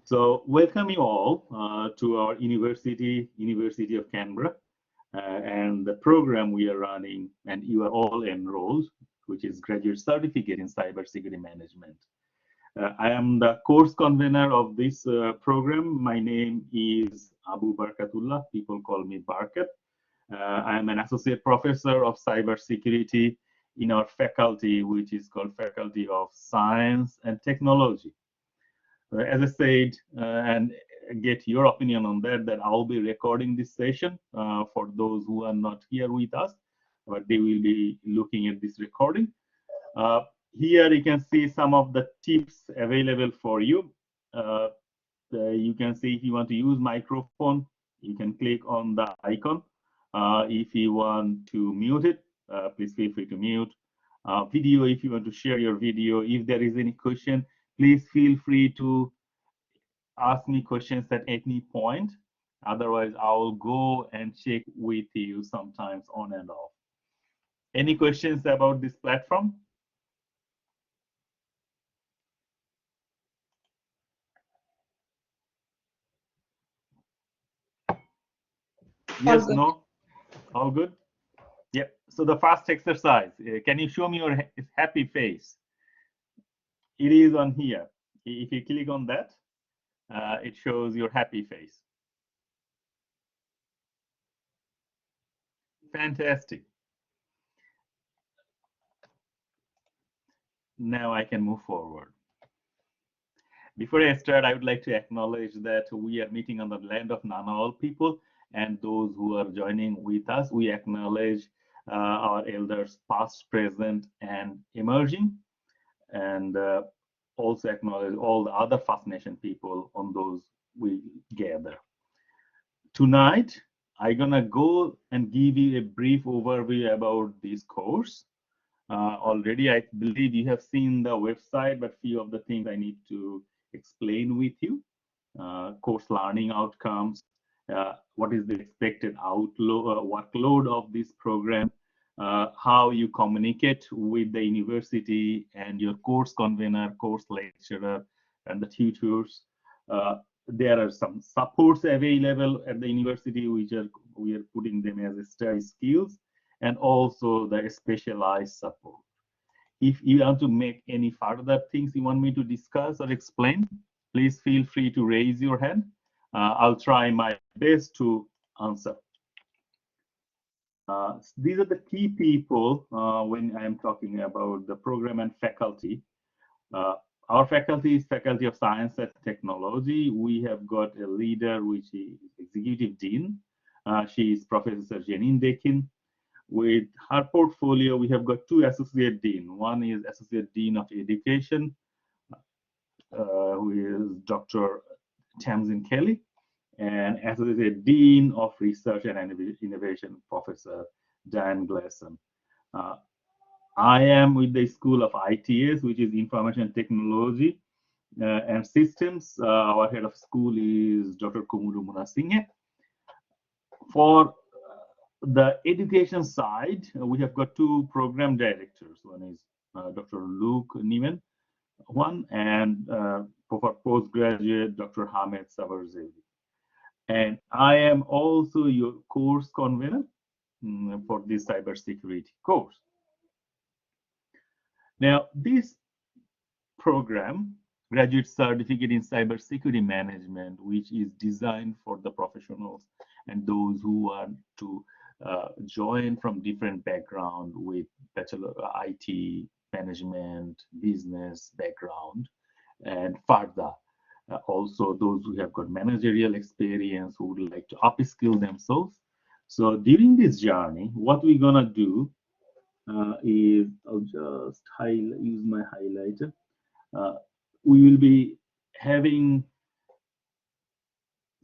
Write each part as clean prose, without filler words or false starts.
So welcome you all to our University of Canberra, and the program we are running, and you are all enrolled, which is Graduate Certificate in Cybersecurity Management. I am the course convener of this program. My name is Abu Barkatullah. People call me Barkat. I am an associate professor of cybersecurity in our faculty, which is called Faculty of Science and Technology. As I said, and get your opinion on that I'll be recording this session for those who are not here with us, but they will be looking at this recording. Here you can see some of the tips available for you. You can see if you want to use microphone, you can click on the icon. If you want to mute it, please feel free to mute. Video, if you want to share your video, if there is any question, please feel free to ask me questions at any point. Otherwise, I'll go and check with you sometimes on and off. Any questions about this platform? Yes, no? All good? Yep. So the first exercise, can you show me your happy face? It is on here. If you click on that, it shows your happy face. Fantastic. Now I can move forward. Before I start, I would like to acknowledge that we are meeting on the land of Ngunnawal people, and those who are joining with us, we acknowledge our elders past, present, and emerging, and also acknowledge all the other First Nation people on those we gather. Tonight, I'm gonna go and give you a brief overview about this course. Already, I believe you have seen the website, but few of the things I need to explain with you. Course learning outcomes, what is the expected workload of this program, how you communicate with the university and your course convener, course lecturer, and the tutors. There are some supports available at the university, which we are putting them as a study skills, and also the specialized support. If you want to make any further things you want me to discuss or explain, please feel free to raise your hand. I'll try my best to answer. These are the key people when I'm talking about the program and faculty. Our faculty is Faculty of Science and Technology. We have got a leader, which is Executive Dean. She is Professor Janine Deakin. With her portfolio, we have got two Associate Dean. One is Associate Dean of Education, who is Dr. Tamsin Kelly, and Associate Dean of Research and Innovation, Professor Diane Gleason. I am with the School of ITS, which is Information Technology and Systems. Our head of school is Dr. Kumuru Munasinghe. For the education side, we have got two program directors. One is Dr. Luke Niemann, and for postgraduate, Dr. Hamed Sabarzevi. And I am also your course convener for this cybersecurity course. Now, this program, Graduate Certificate in Cybersecurity Management, which is designed for the professionals and those who want to join from different background with Bachelor IT, management, business background, and further. Also, those who have got managerial experience who would like to upskill themselves. So during this journey, what we're gonna do is, I'll just use my highlighter. We will be having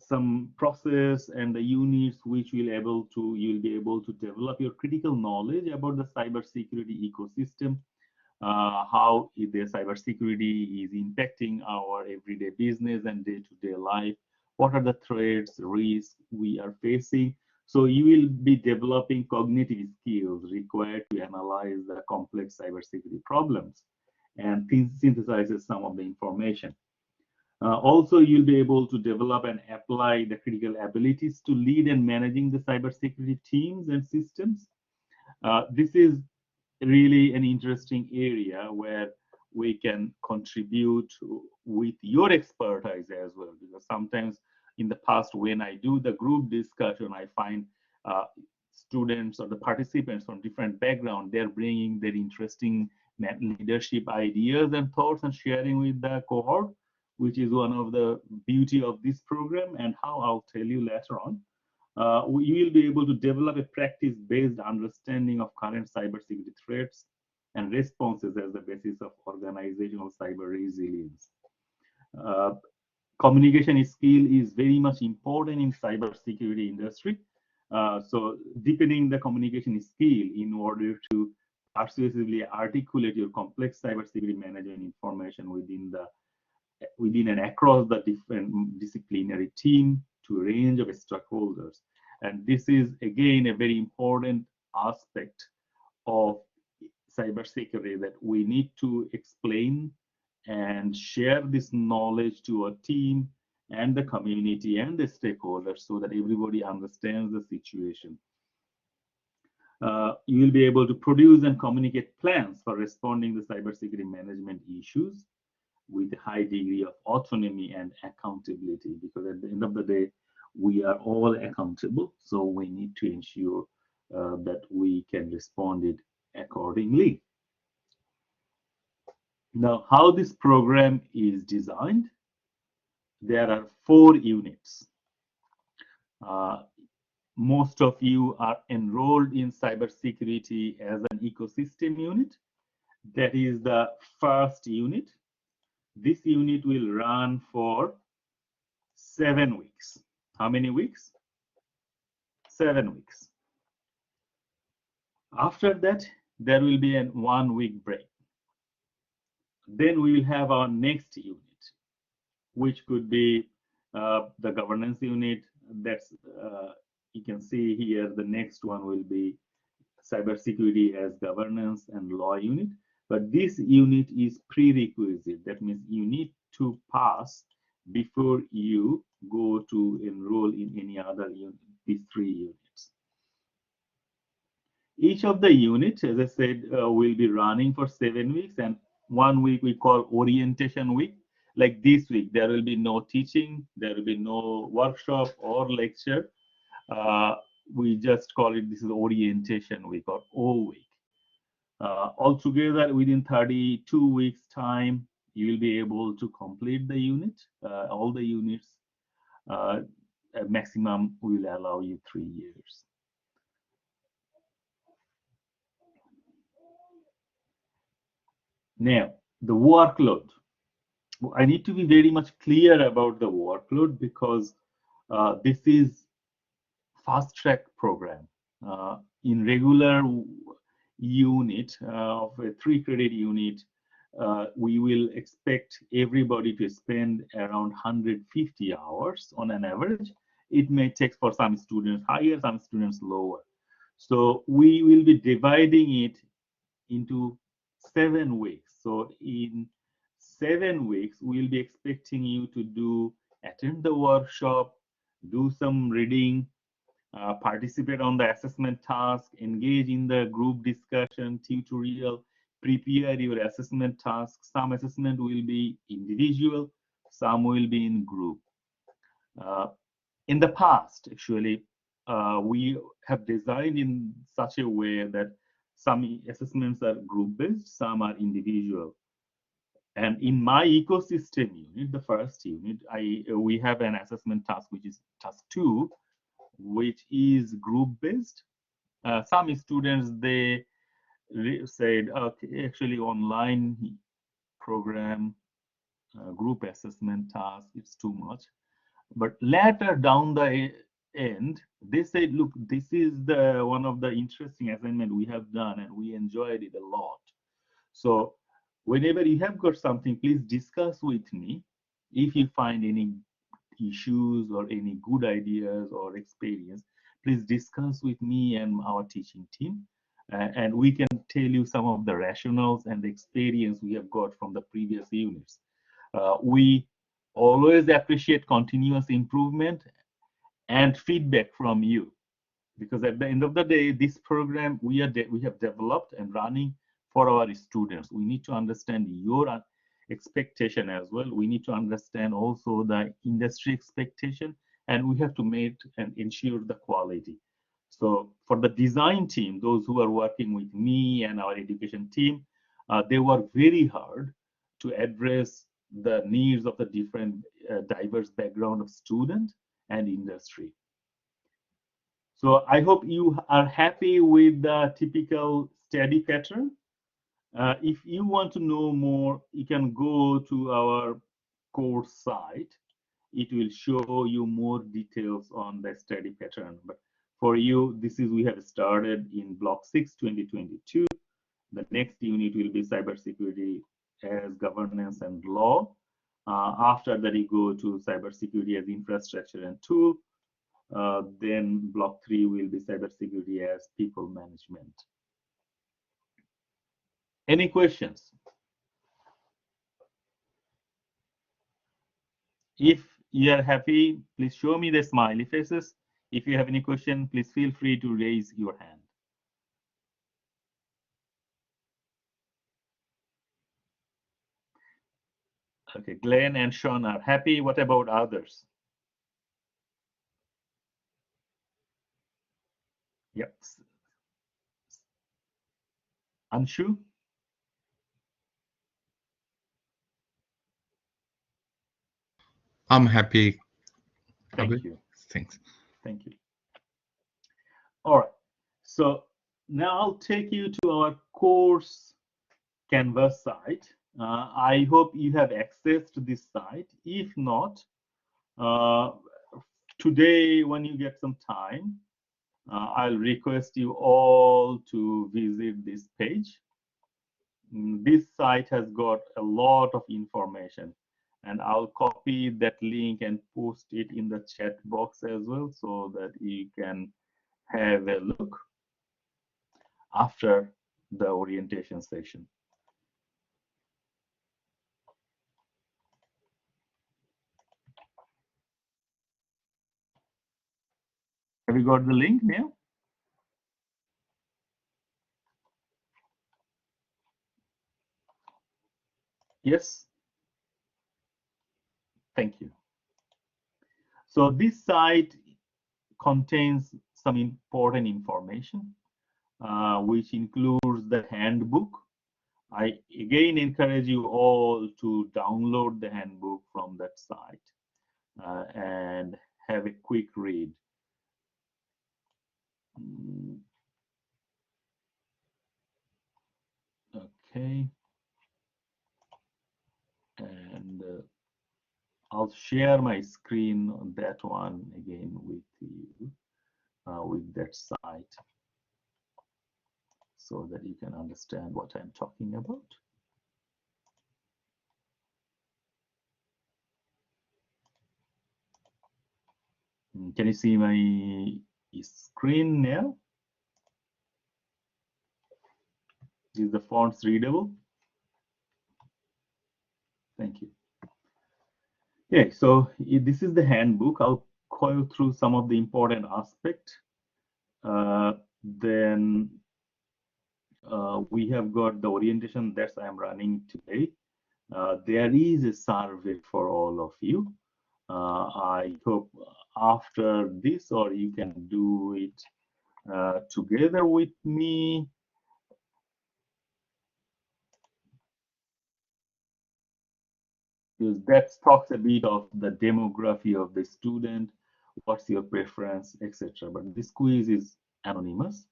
some process and the units which you'll be able to develop your critical knowledge about the cybersecurity ecosystem, how the cybersecurity is impacting our everyday business and day-to-day life, what are the threats, risks we are facing. So you will be developing cognitive skills required to analyze the complex cybersecurity problems and synthesizes some of the information. Also, you'll be able to develop and apply the critical abilities to lead and managing the cybersecurity teams and systems. This is really an interesting area where we can contribute with your expertise as well, because sometimes in the past when I do the group discussion, I find students or the participants from different backgrounds, they're bringing their interesting leadership ideas and thoughts and sharing with the cohort, which is one of the beauty of this program, and how I'll tell you later on. You will be able to develop a practice-based understanding of current cybersecurity threats and responses as the basis of organizational cyber resilience. Uh, Communication skill is very much important in cybersecurity industry. So deepening the communication skill in order to persuasively articulate your complex cybersecurity management information within and across the different disciplinary team to a range of stakeholders. And this is again a very important aspect of cybersecurity, that we need to explain and share this knowledge to our team and the community and the stakeholders so that everybody understands the situation. You will be able to produce and communicate plans for responding to cybersecurity management issues with a high degree of autonomy and accountability, because at the end of the day, we are all accountable. So we need to ensure that we can respond it accordingly. Now, how this program is designed, there are 4 units. Most of you are enrolled in cybersecurity as an ecosystem unit. That is the first unit. This unit will run for 7 weeks. How many weeks? 7 weeks. After that, there will be a 1-week break. Then we will have our next unit, which could be the governance unit. That's you can see here. The next one will be cybersecurity as governance and law unit. But this unit is prerequisite. That means you need to pass before you go to enroll in any other unit, these 3 units. Each of the units, as I said, will be running for 7 weeks, and 1 week we call orientation week. Like this week, there will be no teaching, there will be no workshop or lecture. We just call it, this is orientation week or O week. Altogether, within 32 weeks time, you will be able to complete the unit, all the units. Maximum will allow you 3 years. Now, the workload. I need to be very much clear about the workload, because this is fast track program. In regular unit of a 3 credit unit, we will expect everybody to spend around 150 hours on an average. It may take for some students higher, some students lower. So we will be dividing it into 7 weeks. So in 7 weeks, we'll be expecting you to attend the workshop, do some reading, participate on the assessment task, engage in the group discussion, tutorial, prepare your assessment tasks. Some assessment will be individual, some will be in group. In the past, actually, we have designed in such a way that some assessments are group-based, some are individual. And in my ecosystem unit, the first unit, we have an assessment task, which is task 2, which is group-based. Some students, they said, okay, actually online program, group assessment task, it's too much. But later down the end, they said, look, this is the one of the interesting assignment we have done, and we enjoyed it a lot. So whenever you have got something, please discuss with me. If you find any issues or any good ideas or experience, please discuss with me and our teaching team, and we can tell you some of the rationales and the experience we have got from the previous units. We Always appreciate continuous improvement and feedback from you, because at the end of the day, this program we have developed and running for our students. We need to understand your expectation as well. We need to understand also the industry expectation, and we have to make and ensure the quality. So for the design team, those who are working with me and our education team, they work very hard to address the needs of the different diverse background of student and industry. So I hope you are happy with the typical study pattern. If you want to know more, you can go to our course site. It will show you more details on the study pattern. But for you, this is we have started in Block 6, 2022. The next unit will be cybersecurity as governance and law. After that, you go to cybersecurity as infrastructure and tool. Then block 3 will be cybersecurity as people management. Any questions? If you are happy, please show me the smiley faces. If you have any question, please feel free to raise your hand. Okay, Glenn and Sean are happy. What about others? Yep. Anshu? I'm happy. Thank you. Thanks. Thank you. All right. So now I'll take you to our course Canvas site. I hope you have access to this site. If not, today when you get some time, I'll request you all to visit this page. This site has got a lot of information, and I'll copy that link and post it in the chat box as well, so that you can have a look after the orientation session. Have you got the link now? Yes. Thank you. So this site contains some important information, which includes the handbook. I again encourage you all to download the handbook from that site and have a quick read. Okay. And I'll share my screen on that one again with you, with that site, so that you can understand what I'm talking about. Can you see my screen now? Is the fonts readable? Thank you. Yeah, so this is the handbook. I'll go through some of the important aspects. Then we have got the orientation that I'm running today. There is a survey for all of you. I hope after this, or you can do it together with me. Because that talks a bit of the demography of the student, what's your preference, etc. But this quiz is anonymous,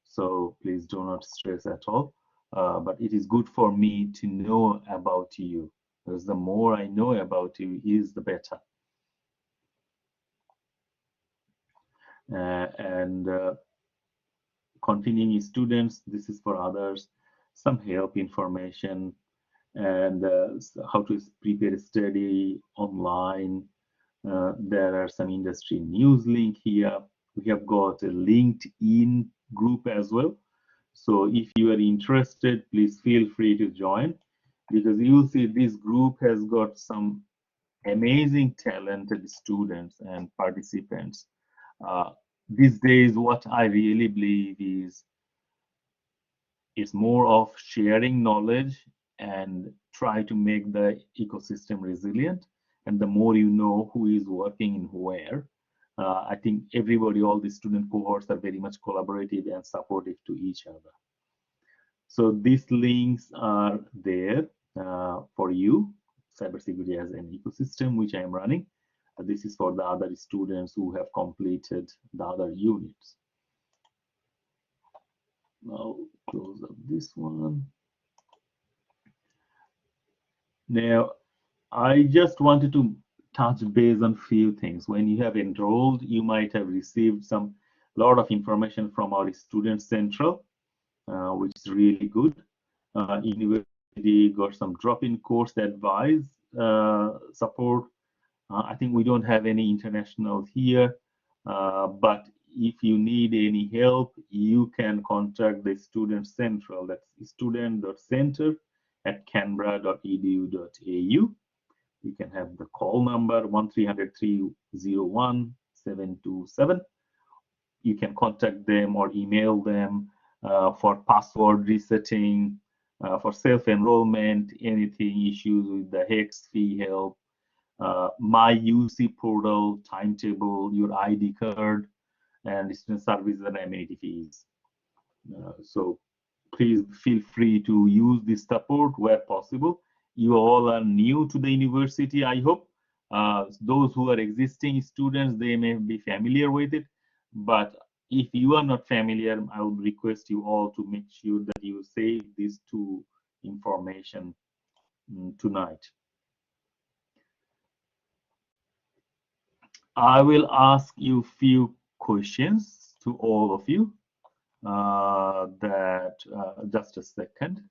so please do not stress at all. But it is good for me to know about you, because the more I know about you is the better. And continuing students, this is for others, some help information, and how to prepare a study online. There are some industry news link here. We have got a LinkedIn group as well. So if you are interested, please feel free to join, because you'll see this group has got some amazing talented students and participants. These days, what I really believe is it's more of sharing knowledge and try to make the ecosystem resilient. And the more you know who is working in where, I think everybody, all the student cohorts are very much collaborative and supportive to each other. So these links are there for you. Cybersecurity as an ecosystem, which I am running. This is for the other students who have completed the other units. Now close up this one. Now, I just wanted to touch base on few things. When you have enrolled, you might have received some lot of information from our Student Central, which is really good. University got some drop-in course advice support. I think we don't have any international here, but if you need any help, you can contact the Student Central. That's student.center@canberra.edu.au. You can have the call number 1300-301-727. You can contact them or email them for password resetting, for self-enrollment, anything issues with the HEX fee help, my UC portal, timetable, your ID card, and student services and amenity fees. So please feel free to use this support where possible. You all are new to the university, I hope. Those who are existing students, they may be familiar with it, but if you are not familiar, I would request you all to make sure that you save these two information tonight. I will ask you few questions to all of you. Just a second.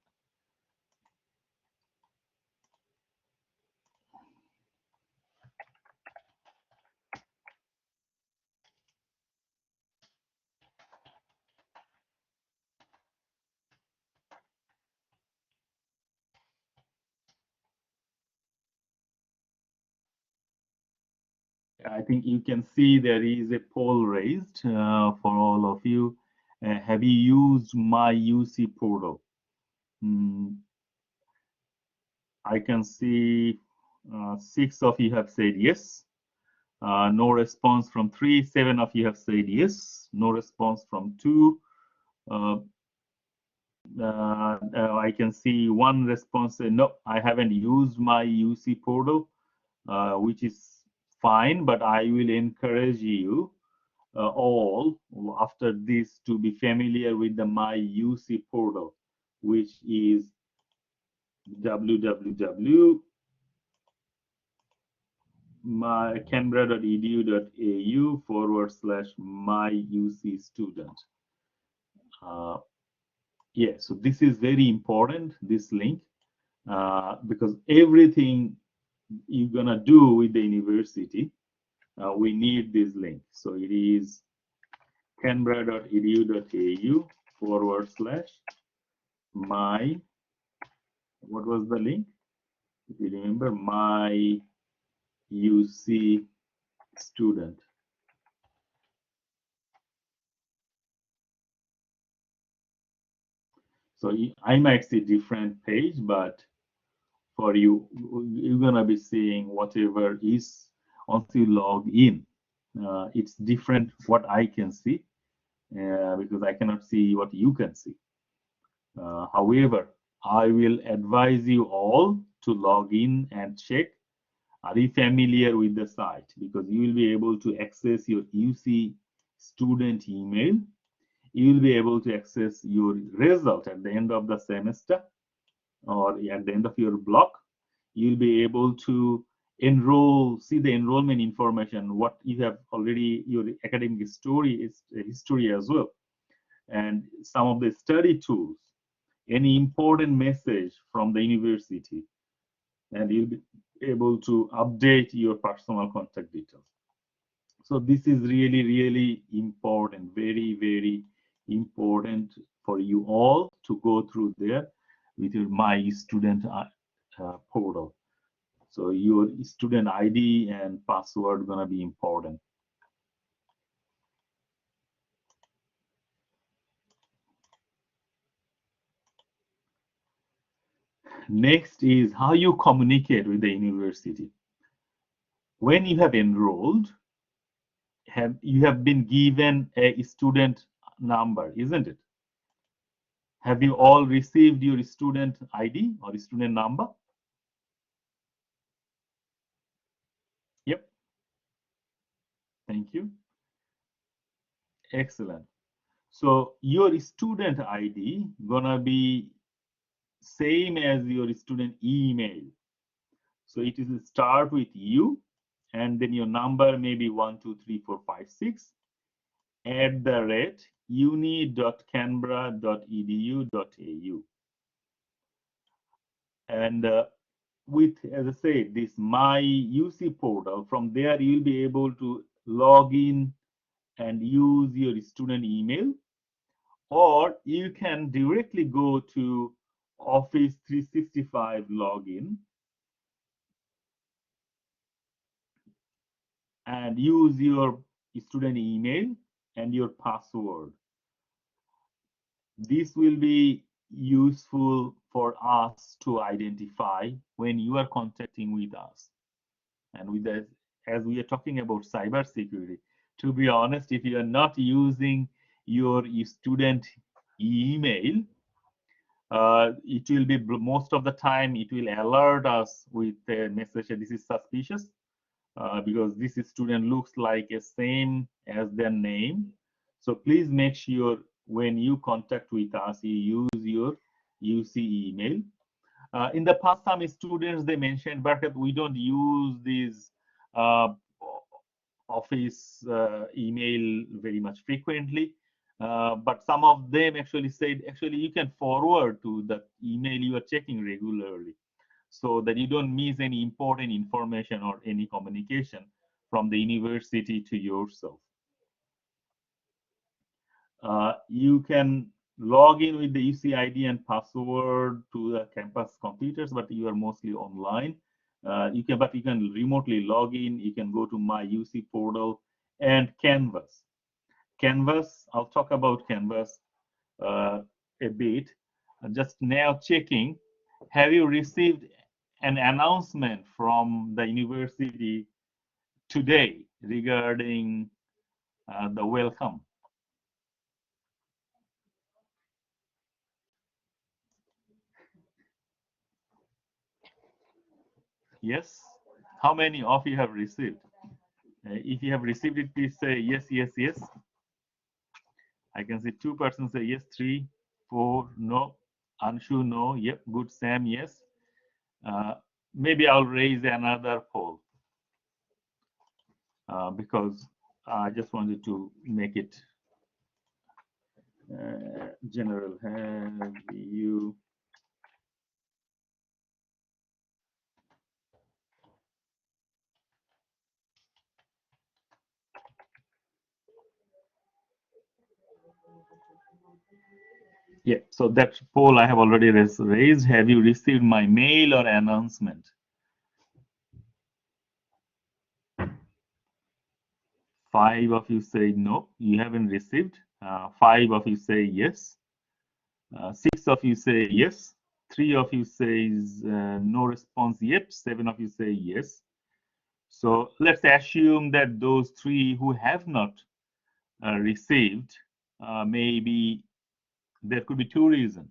I think you can see there is a poll raised for all of you. Have you used my UC portal? I can see 6 of you have said yes. No response from 3. 7 of you have said yes. No response from 2. I can see 1 response say no, I haven't used my UC portal, which is fine, but I will encourage you all after this to be familiar with the My UC portal, which is www.canberra.edu.au/myucstudent. Yeah, so this is very important, this link, because everything you're gonna do with the university, we need this link. So it is canberra.edu.au/my, what was the link? If you remember, my UC student. So I might see different page, but for you, you're gonna be seeing whatever is once you log in. It's different what I can see because I cannot see what you can see. However, I will advise you all to log in and check. Are you familiar with the site? Because you will be able to access your UC student email. You will be able to access your result at the end of the semester or at the end of your block. You'll be able to enroll, see the enrollment information, what you have already, your academic history as well, and some of the study tools, any important message from the university, and you'll be able to update your personal contact details. So this is really, really important, very, very important for you all to go through there with your My Student portal. So your student ID and password gonna be important. Next is how you communicate with the university. When you have enrolled, you have been given a student number, isn't it? Have you all received your student ID or student number? Yep. Thank you. Excellent. So your student ID gonna be same as your student email. So it is start with you, and then your number may be 12345 uni.canberra.edu.au. And with, as I said, this My UC portal, from there you'll be able to log in and use your student email, or you can directly go to Office 365 login and use your student email and your password. This will be useful for us to identify when you are contacting with us. And with that, as we are talking about cybersecurity, to be honest, if you are not using your student email, it will be most of the time it will alert us with a message that this is suspicious, because this student looks like a same as their name. So please make sure when you contact with us, you use your UC email. In the past, some students they mentioned, but we don't use these uh, office email very much frequently. But some of them actually said, actually, you can forward to the email you are checking regularly, so that you don't miss any important information or any communication from the university to yourself. You can log in with the UC ID and password to the campus computers, but you are mostly online. But you can remotely log in. You can go to My UC portal and Canvas. Canvas, I'll talk about Canvas a bit. Just now checking, have you received an announcement from the university today regarding the welcome? Yes? How many of you have received? If you have received it, please say yes, yes, yes. I can see 2 persons say yes, 3, 4, no. Anshu, no. Yep, good. Sam, yes. Maybe I'll raise another poll because I just wanted to make it general. Have you Yeah, so that poll I have already raised. Have you received my mail or announcement? 5 of you say no, you haven't received. 5 of you say yes. 6 of you say yes. 3 of you says no response yet. 7 of you say yes. So let's assume that those 3 who have not received, maybe there could be 2 reasons.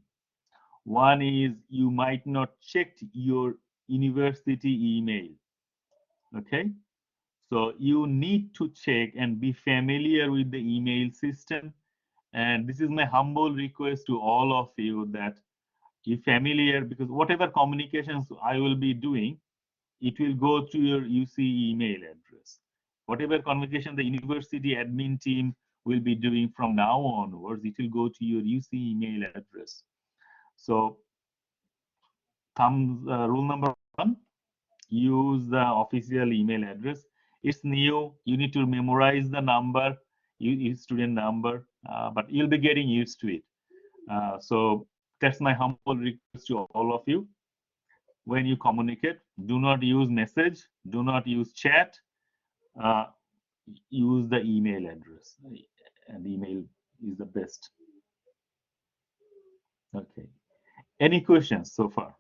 One is you might not check your university email. Okay, so you need to check and be familiar with the email system. And this is my humble request to all of you that be familiar, because whatever communications I will be doing, it will go to your UC email address. Whatever communication the university admin team will be doing from now onwards, it will go to your UC email address. So rule number 1, use the official email address. It's new, you need to memorize the number, student number, but you'll be getting used to it. So that's my humble request to all of you. when you communicate. Do not use message, do not use chat, uh, use the email address, and email is the best. Okay, any questions so far?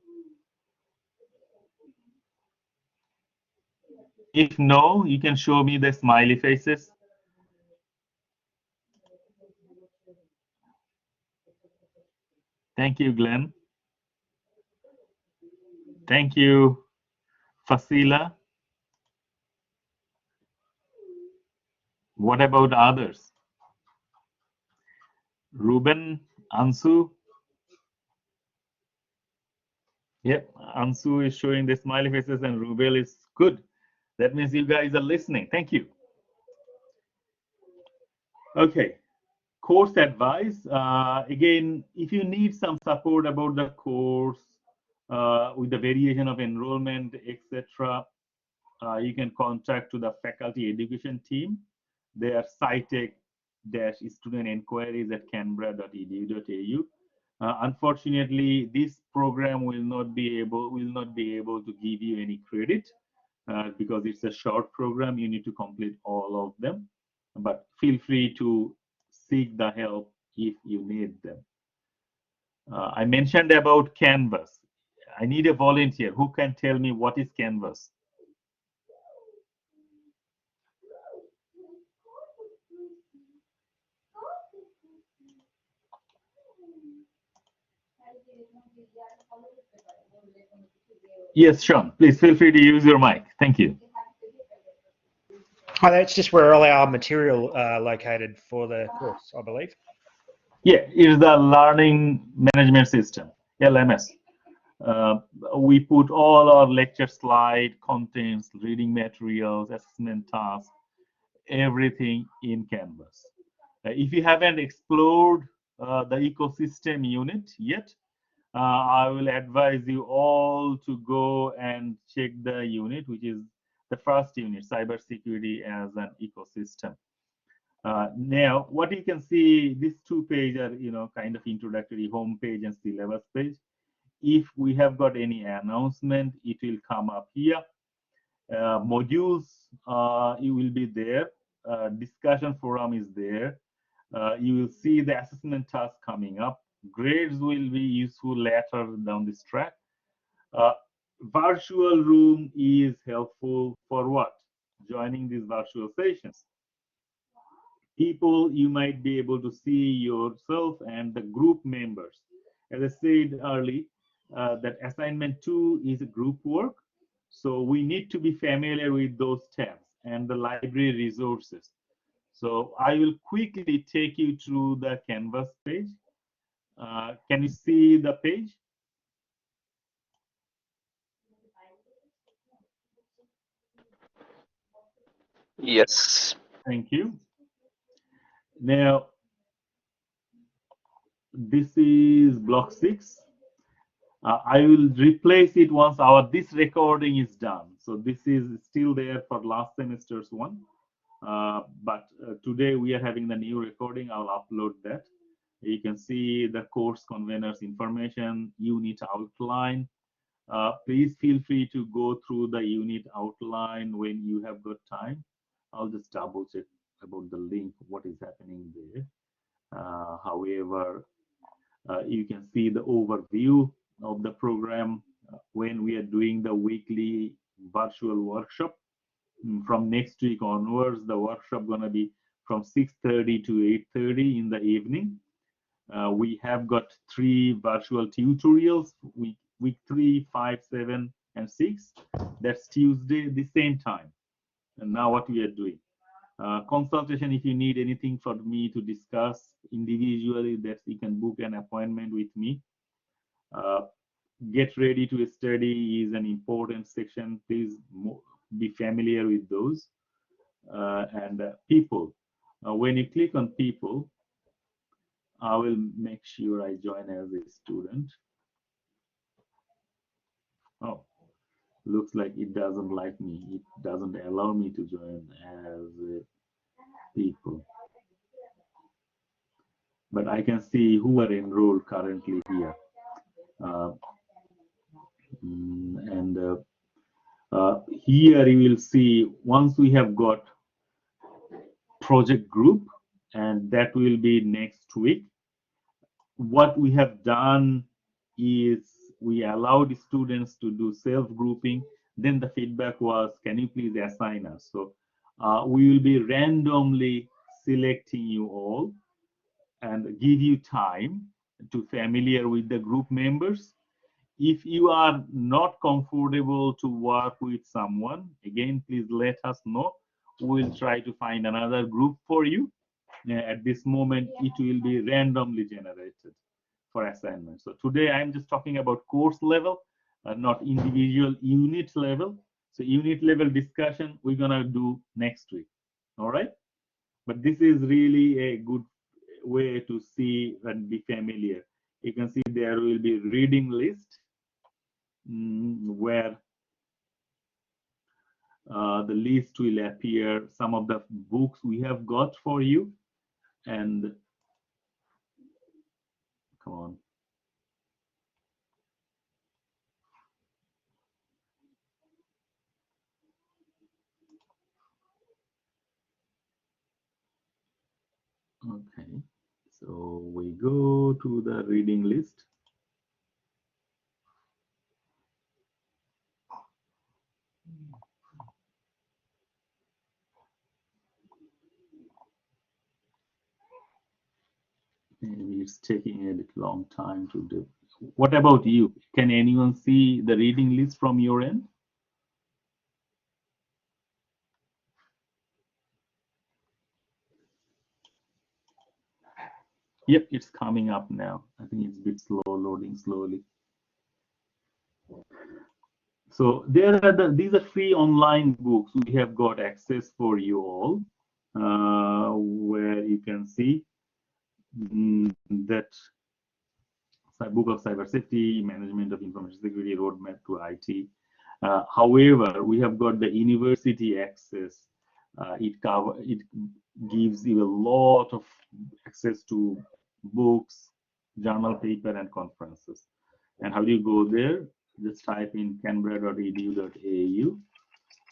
If no, you can show me the smiley faces. Thank you, Glenn. Thank you, Fasila. What about others? Ruben, Ansu? Yep, Ansu is showing the smiley faces and Rubel is good. That means you guys are listening. Thank you. Okay, course advice. Again, if you need some support about the course with the variation of enrollment, etc., you can contact to the faculty education team. They are scitech-student-enquiries@canberra.edu.au. Unfortunately, this program will not be able to give you any credit because it's a short program. You need to complete all of them, but feel free to seek the help if you need them. I mentioned about Canvas. I need a volunteer who can tell me what is Canvas. Yes, Sean, please feel free to use your mic. Thank you. Oh, that's just where all our material located for the course, I believe. Yeah, it's the Learning Management System, LMS. We put all our lecture slide, contents, reading materials, assessment tasks, everything in Canvas. If you haven't explored the ecosystem unit yet, I will advise you all to go and check the unit, which is the first unit, cybersecurity as an ecosystem. Now, what you can see, these two pages are, kind of introductory home page and syllabus page. If we have got any announcement, it will come up here. Modules, it will be there. Discussion forum is there. You will see the assessment task coming up. Grades will be useful later down this track. Virtual room is helpful for what? Joining these virtual sessions. People, you might be able to see yourself and the group members. As I said earlier, that assignment 2 is a group work. So we need to be familiar with those tabs and the library resources. So I will quickly take you through the Canvas page. Can you see the page? Yes. Thank you. Now, this is block 6. I will replace it once this recording is done. So this is still there for last semester's one. But today we are having the new recording. I'll upload that. You can see the course conveners information, unit outline. Please feel free to go through the unit outline when you have got time. I'll just double check about the link, what is happening there. However, you can see the overview of the program when we are doing the weekly virtual workshop. From next week onwards, the workshop gonna be from 6:30 to 8:30 in the evening. We have got 3 virtual tutorials, week 3, 5, 7, and 6. That's Tuesday, the same time. And now what we are doing. Consultation, if you need anything for me to discuss individually, that you can book an appointment with me. Get ready to study is an important section. Please be familiar with those. And people, when you click on people, I will make sure I join as a student. Oh, looks like it doesn't like me. It doesn't allow me to join as people. But I can see who are enrolled currently here. Here you will see once we have got project group, and that will be next week. What we have done is we allowed students to do self-grouping. Then the feedback was, can you please assign us? So we will be randomly selecting you all and give you time to familiar with the group members. If you are not comfortable to work with someone, again, please let us know. We'll try to find another group for you. At this moment, it will be randomly generated for assignment. So today I'm just talking about course level, not individual unit level. So unit level discussion we're gonna do next week. All right. But this is really a good way to see and be familiar. You can see there will be reading list where the list will appear, some of the books we have got for you. And come on. Okay, so we go to the reading list. Maybe it's taking a little long time to do. What about you? Can anyone see the reading list from your end? Yep, it's coming up now. I think it's a bit slow, loading slowly. So there are these are free online books we have got access for you all, where you can see that book of cyber safety, management of information security, roadmap to IT. However, we have got the university access. It gives you a lot of access to books, journal paper, and conferences. And how do you go there? Just type in canberra.edu.au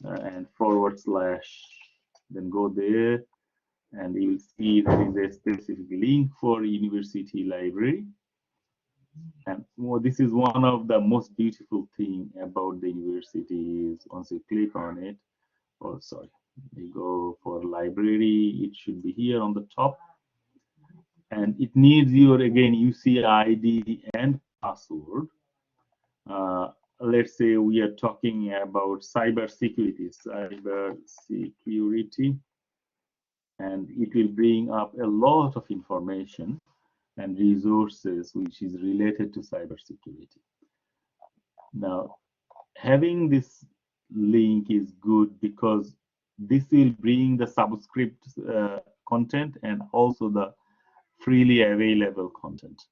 and /, then go there, and you will see there is a specific link for university library. And this is one of the most beautiful thing about the university is once you click on it, oh sorry, you go for library, it should be here on the top, and it needs your again UCID and password. Let's say we are talking about cyber security, and it will bring up a lot of information and resources which is related to cybersecurity. Now, having this link is good because this will bring the subscript content and also the freely available content.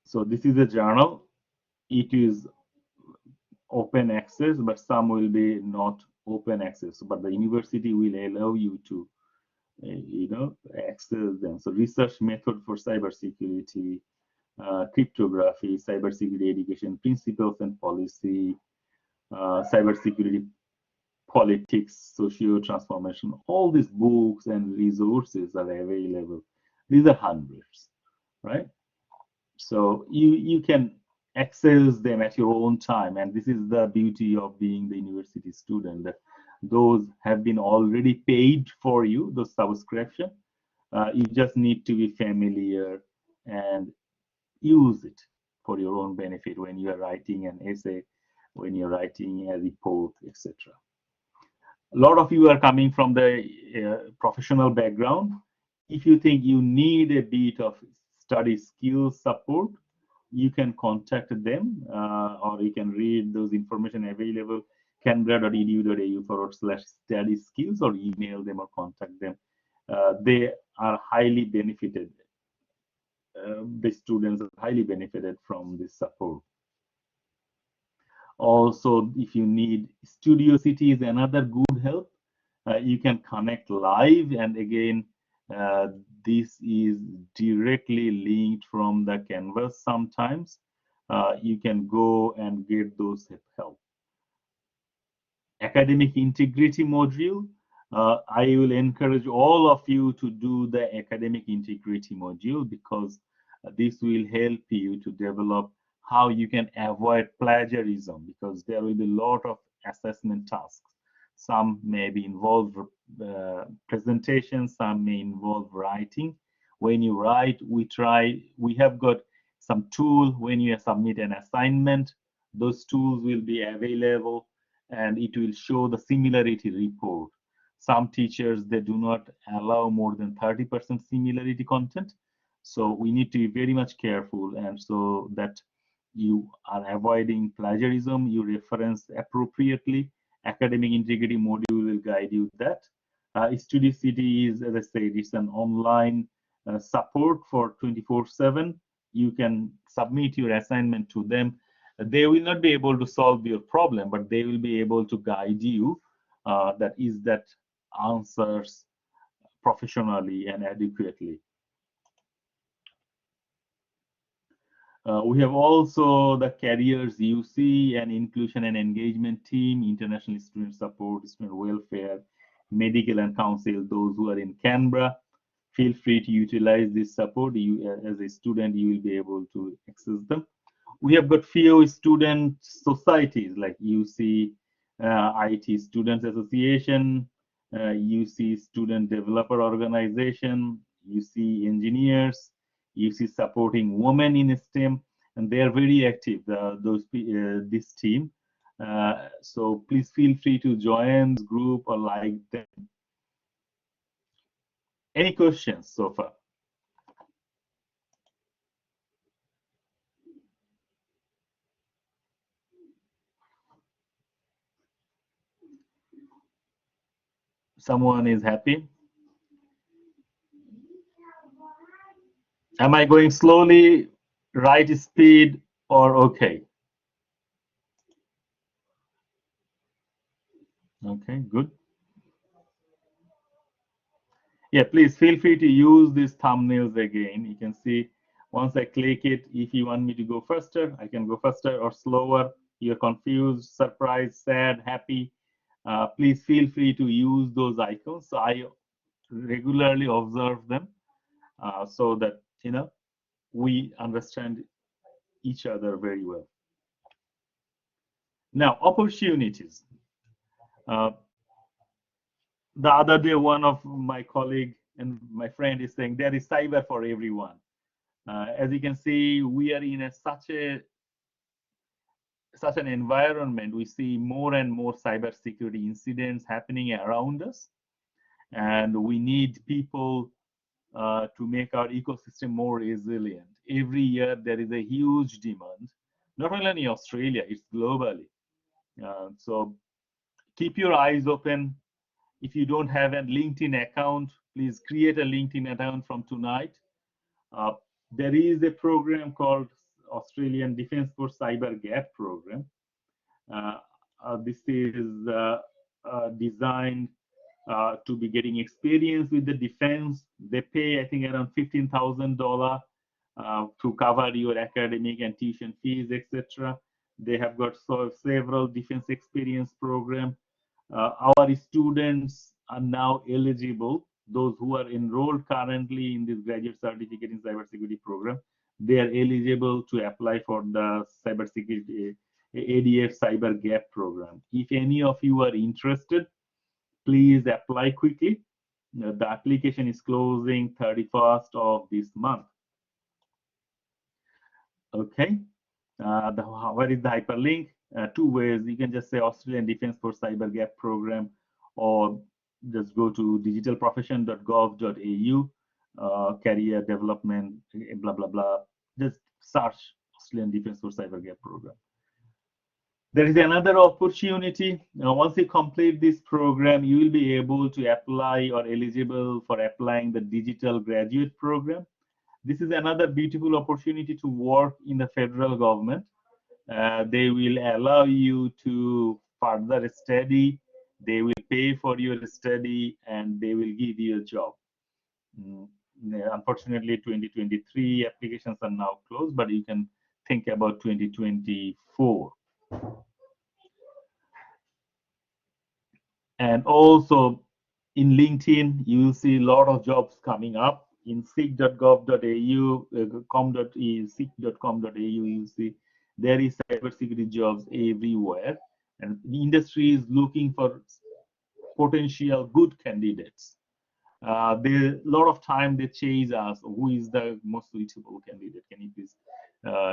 So this is a journal. It is open access, but some will be not open access. But the university will allow you to, access them. So research method for cybersecurity, cryptography, cybersecurity education, principles and policy, cybersecurity politics, socio transformation. All these books and resources are available. These are hundreds, right? So you can access them at your own time, and this is the beauty of being the university student, that those have been already paid for you, those subscription. You just need to be familiar and use it for your own benefit when you are writing an essay, when you're writing a report, etc. A lot of you are coming from the professional background. If you think you need a bit of study skills support, you can contact them, or you can read those information available canberra.edu.au /study skills, or email them or contact them. They are highly benefited. The students are highly benefited from this support. Also, if you need Studio City is another good help. You can connect live, and again, this is directly linked from the Canvas sometimes. You can go and get those help. Academic integrity module. I will encourage all of you to do the academic integrity module, because this will help you to develop how you can avoid plagiarism, because there will be a lot of assessment tasks. Some may be involve presentations, some may involve writing. When you write, we have got some tool. When you submit an assignment, those tools will be available, and it will show the similarity report. Some teachers, they do not allow more than 30% similarity content. So we need to be very much careful, and so that you are avoiding plagiarism, you reference appropriately. Academic integrity module will guide you that. StudyCity is, as I said, it's an online support for 24/7. You can submit your assignment to them. They will not be able to solve your problem, but they will be able to guide you that answers professionally and adequately. We have also the Careers UC and Inclusion and Engagement Team, International Student Support, Student Welfare, Medical and Council. Those who are in Canberra, feel free to utilize this support. You, as a student, you will be able to access them. We have got few student societies like UC IT Students Association, UC Student Developer Organization, UC Engineers, UC Supporting Women in STEM, and they are very active, this team. So please feel free to join this group or like them. Any questions so far? Someone is happy? Am I going slowly, right speed, or okay? Okay, good. Yeah, please feel free to use these thumbnails again. You can see once I click it, if you want me to go faster, I can go faster or slower. You're confused, surprised, sad, happy. Please feel free to use those icons. So I regularly observe them so that, you know, we understand each other very well. Now, opportunities. The other day, one of my colleague and my friend is saying there is cyber for everyone. As you can see, we are in such an environment. We see more and more cybersecurity incidents happening around us, and we need people to make our ecosystem more resilient. Every year there is a huge demand, not only in Australia, it's globally. So keep your eyes open. If you don't have a LinkedIn account, please create a LinkedIn account from tonight. There is a program called Australian Defence Force Cyber Gap Program. This is designed to be getting experience with the defense. They pay, I think, around $15,000 to cover your academic and tuition fees, etc. They have got several defense experience programs. Our students are now eligible. Those who are enrolled currently in this graduate certificate in cybersecurity program, they are eligible to apply for the cybersecurity ADF Cyber Gap program. If any of you are interested, please apply quickly. The application is closing 31st of this month. Okay, where is the hyperlink? Two ways. You can just say Australian Defence Force Cyber Gap Program, or just go to digitalprofession.gov.au, career development, blah, blah, blah. Just search Australian Defence Force Cyber Gap Program. There is another opportunity. Once you complete this program, you will be able to apply or eligible for applying the digital graduate program. This is another beautiful opportunity to work in the federal government. They will allow you to further study They will pay for your study and they will give you a job. Unfortunately, 2023 applications are now closed, but you can think about 2024. And also in LinkedIn, you will see a lot of jobs coming up in seek.gov.au, seek.com.au. You see there is cybersecurity jobs everywhere, and the industry is looking for potential good candidates. A lot of time they chase us, who is the most suitable candidate? Can you please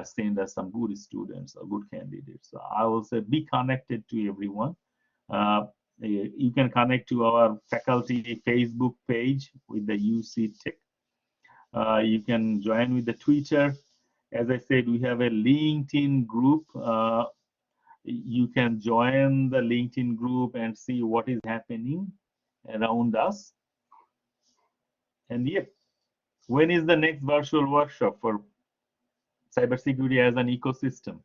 send us some good students or good candidates? So I will say be connected to everyone. You can connect to our faculty Facebook page with the UC Tech. You can join with the Twitter. As I said, we have a LinkedIn group. You can join the LinkedIn group and see what is happening around us. And yeah, when is the next virtual workshop for cybersecurity as an ecosystem?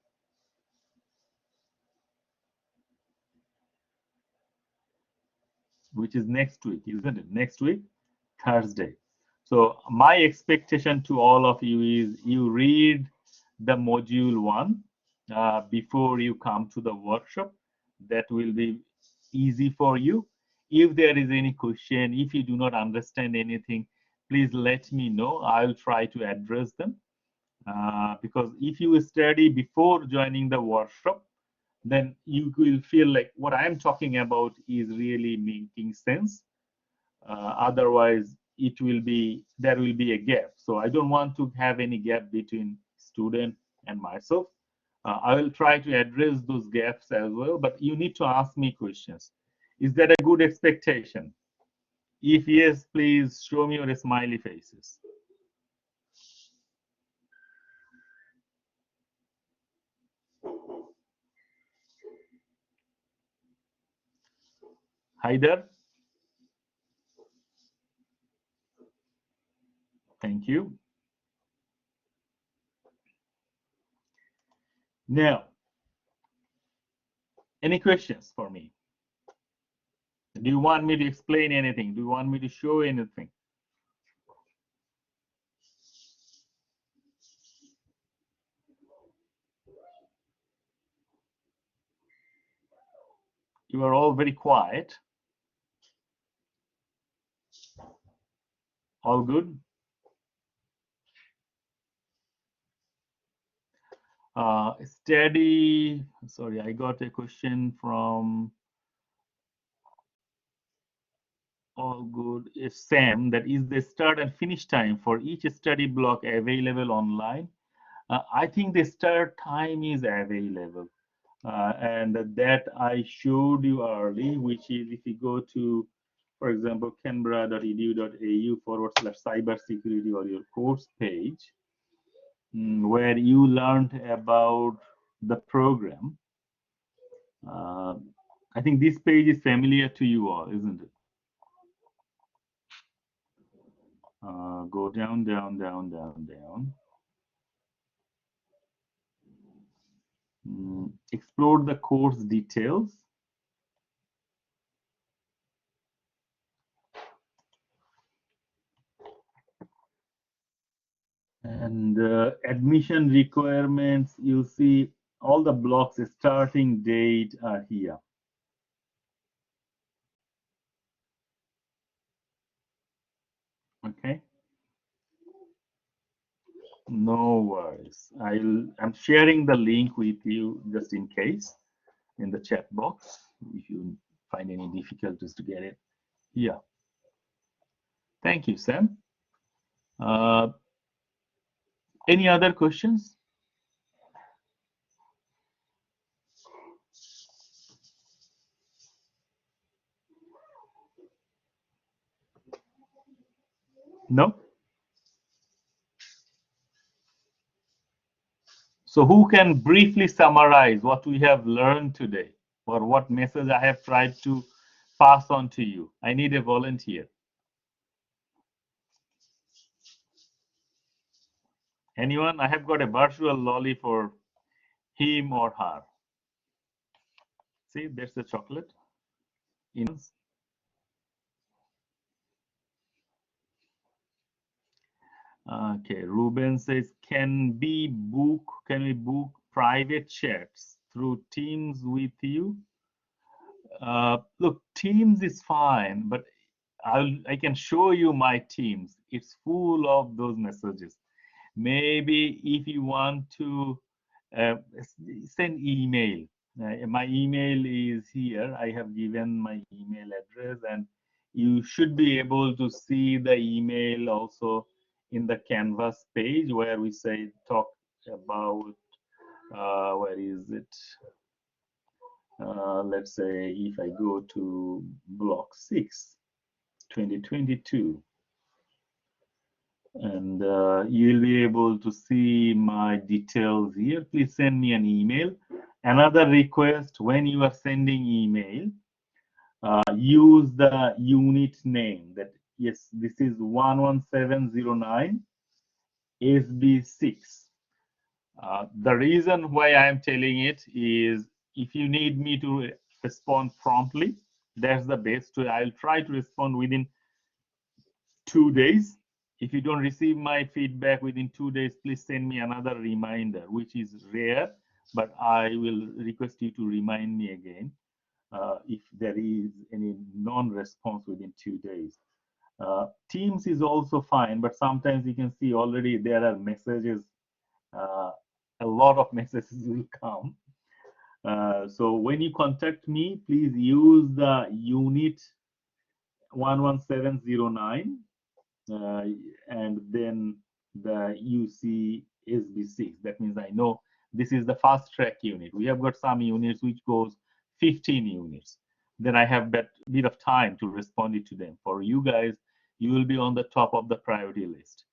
Which is next week, isn't it? Next week, Thursday. So my expectation to all of you is you read the module 1 before you come to the workshop. That will be easy for you. If there is any question, if you do not understand anything, please let me know. I'll try to address them. Because if you study before joining the workshop, then you will feel like what I'm talking about is really making sense. Otherwise, there will be a gap. So I don't want to have any gap between student and myself. I will try to address those gaps as well, but you need to ask me questions. Is that a good expectation? If yes, please show me your smiley faces. Haider? Thank you. Now, any questions for me? Do you want me to explain anything? Do you want me to show anything? You are all very quiet. All good? Steady. Sorry, I got a question from all good. Sam, that is the start and finish time for each study block available online? I think the start time is available. And that I showed you early, which is if you go to, for example, canberra.edu.au/cybersecurity or your course page, where you learned about the program. I think this page is familiar to you all, isn't it? Go down, down, down, down, down. Explore the course details. And admission requirements, you see all the blocks starting date are here. Okay. No worries. I'm sharing the link with you just in case in the chat box if you find any difficulties to get it. Yeah. Thank you, Sam. Any other questions? No? So who can briefly summarize what we have learned today or what message I have tried to pass on to you? I need a volunteer. Anyone? I have got a virtual lolly for him or her. See, there's the chocolate. Okay, Ruben says, can we book private chats through Teams with you? Look, Teams is fine, but I can show you my Teams. It's full of those messages. Maybe if you want to send email, my email is here. I have given my email address, and you should be able to see the email also in the Canvas page where we say talk about where is it? Let's say if I go to block 6, 2022, and you'll be able to see my details here. Please send me an email. Another request, when you are sending email, use the unit name that, yes, this is 11709 SB6. The reason why I am telling it is if you need me to respond promptly, that's the best way. I'll try to respond within 2 days. If you don't receive my feedback within 2 days, please send me another reminder, which is rare, but I will request you to remind me again if there is any non-response within 2 days. Teams is also fine, but sometimes you can see already there are messages, a lot of messages will come. So when you contact me, please use the unit 11709 and then the UC SB6. That means I know this is the fast track unit. We have got some units which goes 15 units. Then I have a bit of time to respond to them. For you guys, you will be on the top of the priority list.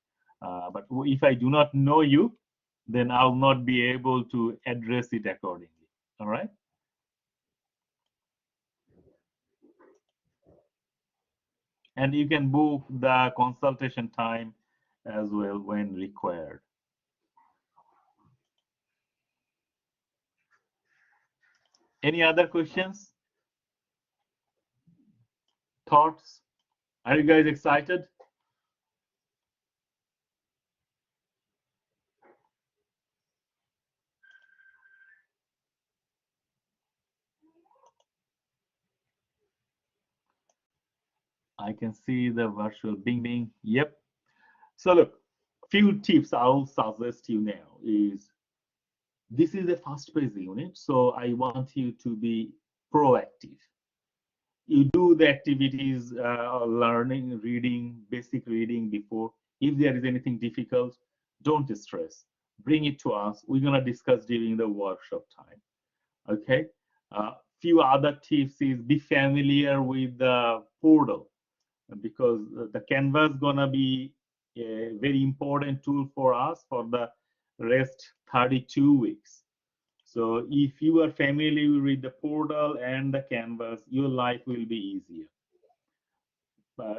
But if I do not know you, then I'll not be able to address it accordingly. All right. And you can book the consultation time as well when required. Any other questions? Thoughts? Are you guys excited? I can see the virtual bing bing. Yep. So look, few tips I'll suggest you now is this is a fast-paced unit, so I want you to be proactive. You do the activities, learning, reading, basic reading before. If there is anything difficult, don't stress. Bring it to us. We're gonna discuss during the workshop time. Okay. Few other tips is be familiar with the portal, because the Canvas gonna be a very important tool for us for the rest 32 weeks. So if you are familiar with the portal and the Canvas, your life will be easier.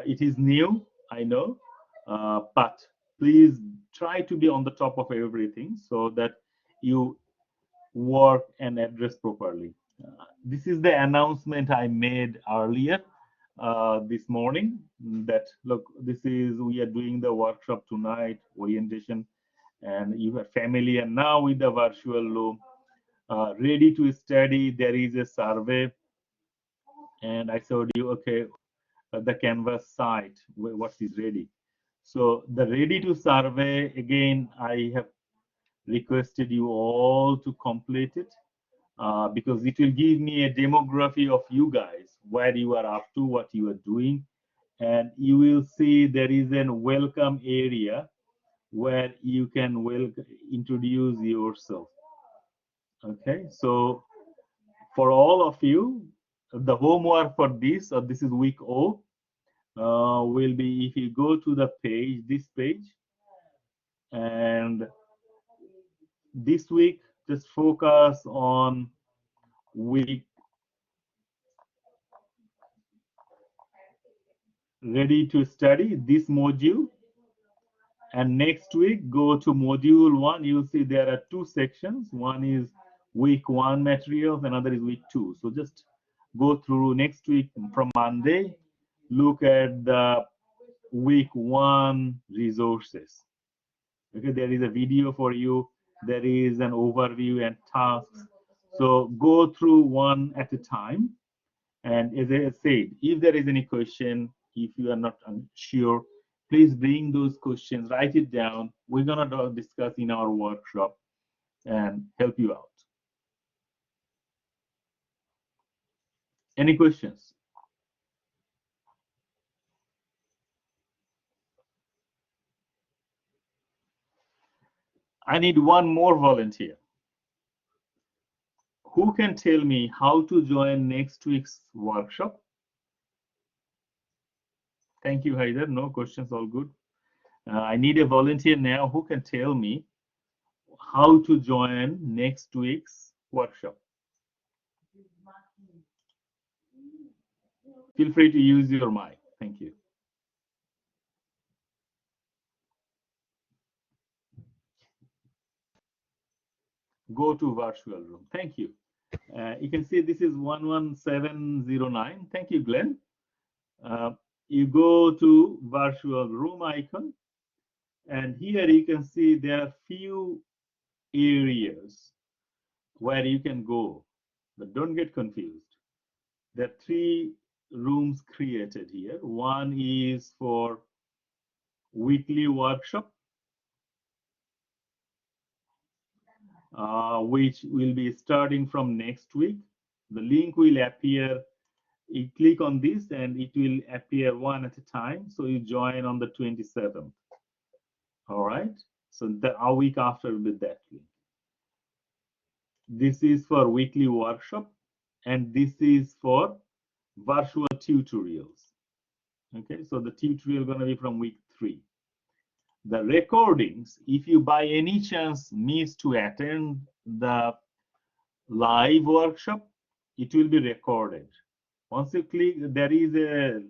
It is new, I know, but please try to be on the top of everything so that you work and address properly. This is the announcement I made earlier this morning that look, we are doing the workshop tonight, orientation, and you are familiar now with the virtual loop. Ready to study, there is a survey, and I showed you, okay, the Canvas site, what is ready. So the ready to survey, again, I have requested you all to complete it because it will give me a demography of you guys, where you are up to, what you are doing, and you will see there is a welcome area where you can introduce yourself. Okay, so for all of you, the homework for this is week O, will be if you go to the page, this page, and this week just focus on week ready to study this module, and next week go to module 1. You'll see there are 2 sections. One is week 1 materials, another is week 2. So just go through next week from Monday, look at the week 1 resources. Okay, there is a video for you, there is an overview and tasks. So go through one at a time. And as I said, if there is any question, if you are not sure, please bring those questions, write it down. We're gonna discuss in our workshop and help you out. Any questions? I need one more volunteer. Who can tell me how to join next week's workshop? Thank you, Haider. No questions, all good. I need a volunteer now who can tell me how to join next week's workshop. Feel free to use your mic. Thank you. Go to virtual room. Thank you. You can see this is 11709. Thank you, Glenn. You go to virtual room icon, and here you can see there are few areas where you can go, but don't get confused. There are 3 rooms created here. One is for weekly workshop, which will be starting from next week. The link will appear. You click on this and it will appear one at a time. So you join on the 27th. All right. So a week after will be that link. This is for weekly workshop, and this is for virtual tutorials. Okay. So the tutorial is going to be from week 3. The recordings, if you by any chance miss to attend the live workshop, it will be recorded. Once you click, there is a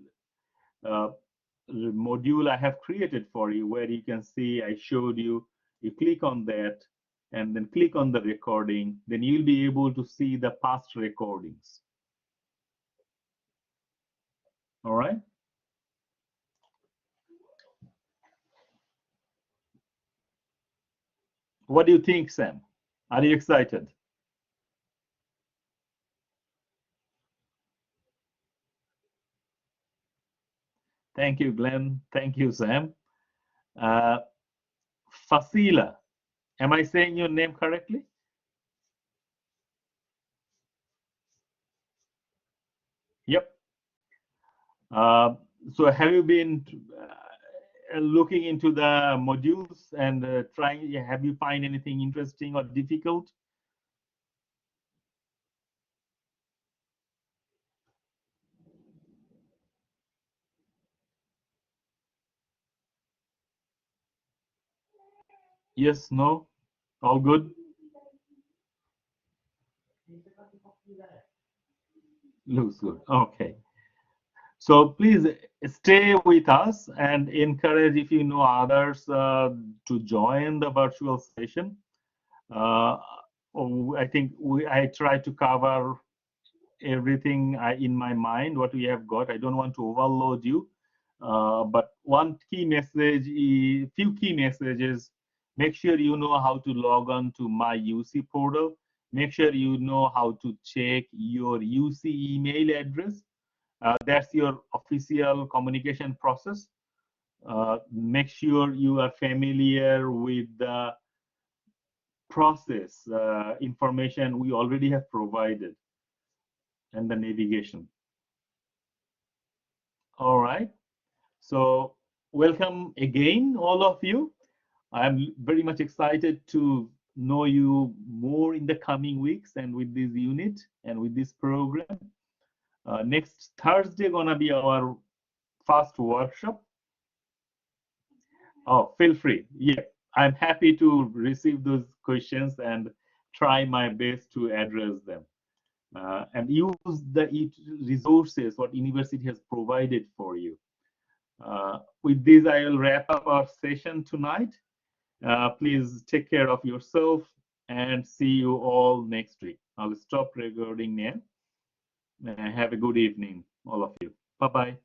module I have created for you where you can see I showed you. You click on that and then click on the recording. Then you'll be able to see the past recordings. All right. What do you think, Sam? Are you excited? Thank you, Glenn. Thank you, Sam. Fasila, am I saying your name correctly? Yep. So have you been looking into the modules and trying? Have you find anything interesting or difficult? Yes, no, all good. Looks good. Okay. So please stay with us and encourage if you know others to join the virtual session. I think I try to cover everything in my mind what we have got. I don't want to overload you, but one key message, few key messages. Make sure you know how to log on to my UC portal. Make sure you know how to check your UC email address. That's your official communication process. Make sure you are familiar with the process information we already have provided and the navigation. All right. So welcome again, all of you. I'm very much excited to know you more in the coming weeks and with this unit and with this program. Next Thursday gonna be our first workshop. Oh, feel free. Yeah, I'm happy to receive those questions and try my best to address them. And use the resources what university has provided for you. With this, I will wrap up our session tonight. Please take care of yourself and see you all next week. I'll stop recording now. Have a good evening, all of you. Bye-bye.